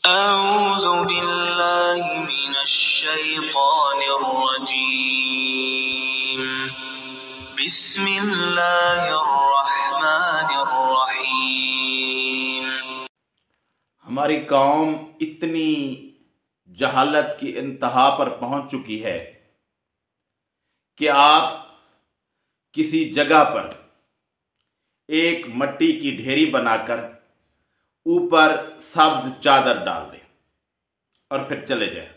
अऊज़ु बिल्लाहि मिनश्शैतानिर्रजीम। बिस्मिल्लाहिर्रहमानिर्रहीम। हमारी कौम इतनी जहालत की इंतहा पर पहुंच चुकी है कि आप किसी जगह पर एक मट्टी की ढेरी बनाकर ऊपर सब्ज चादर डाल दें और फिर चले जाएं।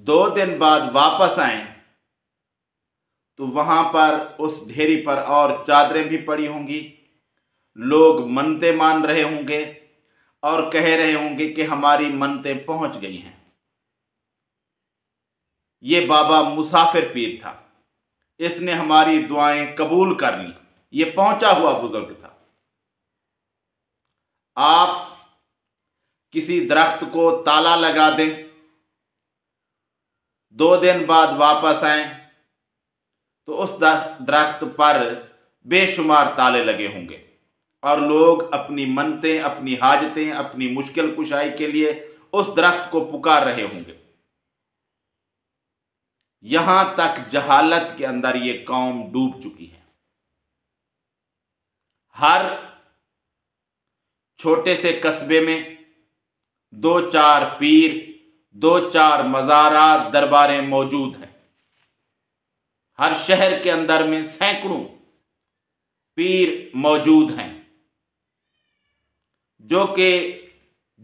2 दिन बाद वापस आएं तो वहां पर उस ढेरी पर और चादरें भी पड़ी होंगी। लोग मन्नतें मान रहे होंगे और कह रहे होंगे कि हमारी मन्नतें पहुंच गई हैं। ये बाबा मुसाफिर पीर था, इसने हमारी दुआएं कबूल कर ली। ये पहुंचा हुआ बुजुर्ग था। आप किसी दरख्त को ताला लगा दें, 2 दिन बाद वापस आएं तो उस दरख्त पर बेशुमार ताले लगे होंगे और लोग अपनी मन्नतें, अपनी हाजतें, अपनी मुश्किल कुशाई के लिए उस दरख्त को पुकार रहे होंगे। यहां तक जहालत के अंदर ये कौम डूब चुकी है। हर छोटे से कस्बे में 2-4 पीर, 2-4 मज़ारात, दरबारें मौजूद हैं। हर शहर के अंदर में सैकड़ों पीर मौजूद हैं जो कि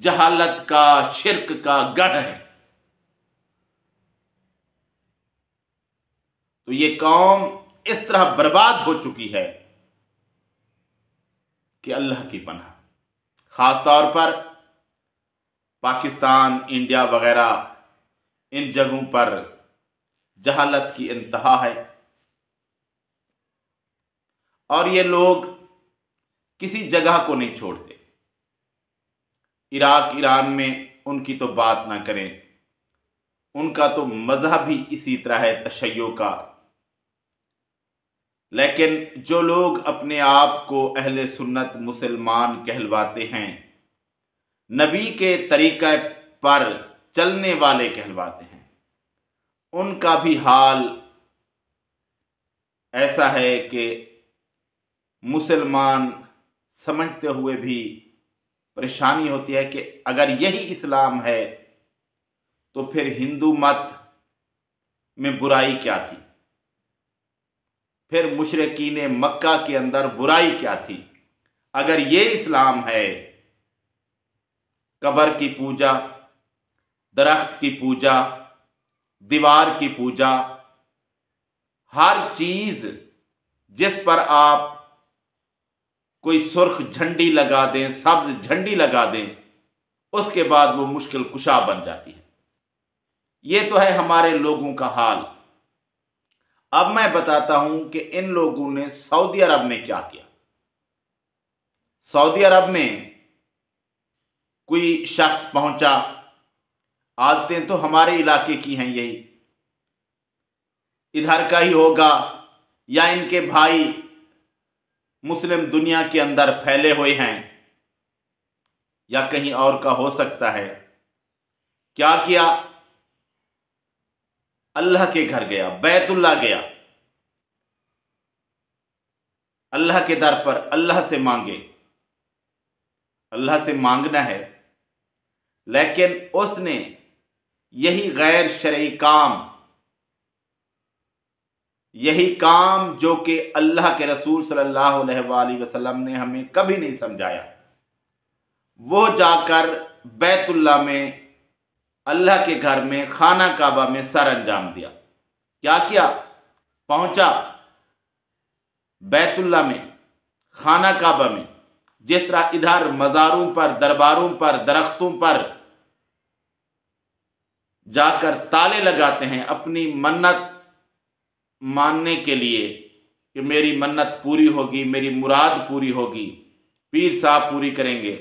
जहालत का, शिर्क का गढ़ है। तो ये कौम इस तरह बर्बाद हो चुकी है कि अल्लाह की पनाह। खास तौर पर पाकिस्तान, इंडिया वगैरह इन जगहों पर जहालत की इंतहा है और ये लोग किसी जगह को नहीं छोड़ते। इराक, ईरान में उनकी तो बात ना करें, उनका तो मजहब ही इसी तरह है, तशय्यो का। लेकिन जो लोग अपने आप को अहले सुन्नत मुसलमान कहलवाते हैं, नबी के तरीक़े पर चलने वाले कहलवाते हैं, उनका भी हाल ऐसा है कि मुसलमान समझते हुए भी परेशानी होती है कि अगर यही इस्लाम है तो फिर हिंदू मत में बुराई क्या थी, फिर मुशरिकीन मक्का के अंदर बुराई क्या थी। अगर ये इस्लाम है, कब्र की पूजा, दरख्त की पूजा, दीवार की पूजा, हर चीज जिस पर आप कोई सुर्ख झंडी लगा दें, सब्ज झंडी लगा दें, उसके बाद वो मुश्किल कुशा बन जाती है। ये तो है हमारे लोगों का हाल। अब मैं बताता हूं कि इन लोगों ने सऊदी अरब में क्या किया। सऊदी अरब में कोई शख्स पहुंचा, आदतें तो हमारे इलाके की हैं, यही इधर का ही होगा या इनके भाई मुस्लिम दुनिया के अंदर फैले हुए हैं या कहीं और का हो सकता है। क्या किया? अल्लाह के घर गया, बैतुल्लाह गया, अल्लाह के दर पर अल्लाह से मांगे। अल्लाह से मांगना है, लेकिन उसने यही गैर शरई काम, यही काम जो कि अल्लाह के रसूल सल्लल्लाहु अलैहि वसल्लम ने हमें कभी नहीं समझाया, वो जाकर बैतुल्लाह में, अल्लाह के घर में, खाना काबा में सर अंजाम दिया। क्या किया? पहुंचा बैतुल्लाह में, खाना काबा में, जिस तरह इधर मज़ारों पर, दरबारों पर, दरख्तों पर जाकर ताले लगाते हैं अपनी मन्नत मानने के लिए कि मेरी मन्नत पूरी होगी, मेरी मुराद पूरी होगी, पीर साहब पूरी करेंगे,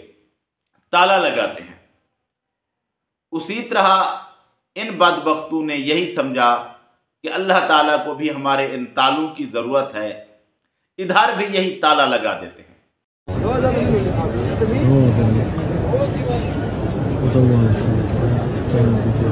ताला लगाते हैं। उसी तरह इन बदबख्तों ने यही समझा कि अल्लाह ताला को भी हमारे इन तालों की ज़रूरत है, इधर भी यही ताला लगा देते हैं।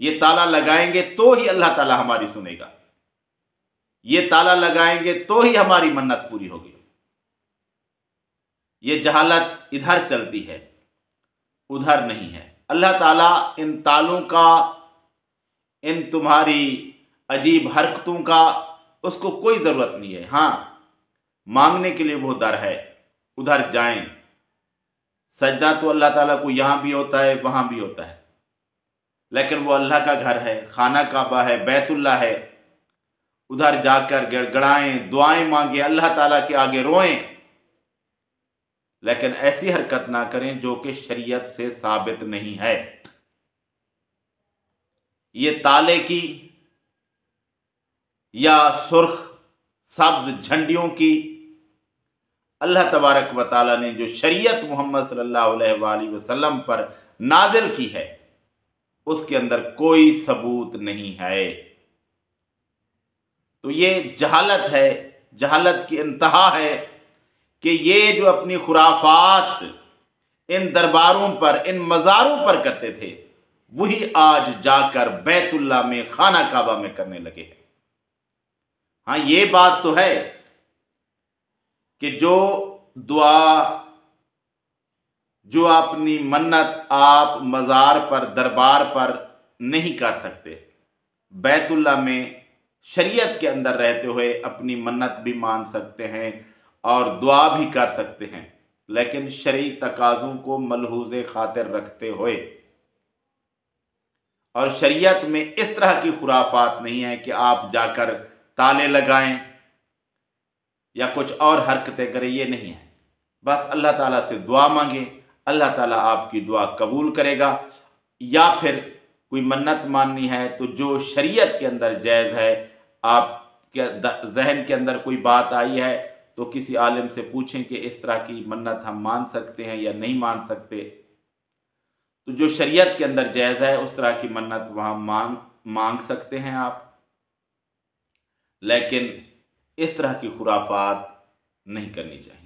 ये ताला लगाएंगे तो ही अल्लाह ताला हमारी सुनेगा, ये ताला लगाएंगे तो ही हमारी मन्नत पूरी होगी। ये जहालत इधर चलती है, उधर नहीं है। अल्लाह ताला इन तालों का, इन तुम्हारी अजीब हरकतों का उसको कोई ज़रूरत नहीं है। हाँ, मांगने के लिए वो दर है, उधर जाएं। सजदा तो अल्लाह ताला को यहाँ भी होता है, वहाँ भी होता है, लेकिन वो अल्लाह का घर है, खाना काबा है, बैतुल्ला है। उधर जाकर गिड़गिड़ाएं, दुआएं मांगे, अल्लाह ताला के आगे रोएं, लेकिन ऐसी हरकत ना करें जो कि शरीयत से साबित नहीं है। ये ताले की या सुर्ख सब्ज झंडियों की अल्लाह तबारक व तआला ने जो शरीयत मोहम्मद सल्लल्लाहु अलैहि वसल्लम पर नाजिल की है, उसके अंदर कोई सबूत नहीं है। तो ये जहालत है, जहालत की इंतहा है कि ये जो अपनी खुराफात इन दरबारों पर, इन मज़ारों पर करते थे, वही आज जाकर बैतुल्ला में, खाना काबा में करने लगे हैं। हाँ, ये बात तो है कि जो दुआ, जो अपनी मन्नत आप मज़ार पर, दरबार पर नहीं कर सकते, बैतुल्ला में शरीयत के अंदर रहते हुए अपनी मन्नत भी मान सकते हैं और दुआ भी कर सकते हैं, लेकिन शरई तकाज़ों को मलहूज़े खातिर रखते हुए। और शरीयत में इस तरह की खुराफात नहीं है कि आप जाकर ताले लगाएं या कुछ और हरकतें करें, ये नहीं है। बस अल्लाह ताला से दुआ मांगे, अल्लाह ताला आपकी दुआ कबूल करेगा। या फिर कोई मन्नत माननी है तो जो शरीयत के अंदर जायज़ है, आपके जहन के अंदर कोई बात आई है तो किसी आलिम से पूछें कि इस तरह की मन्नत हम मान सकते हैं या नहीं मान सकते। तो जो शरीयत के अंदर जायज़ है उस तरह की मन्नत वहाँ मांग सकते हैं आप, लेकिन इस तरह की खुराफात नहीं करनी चाहिए।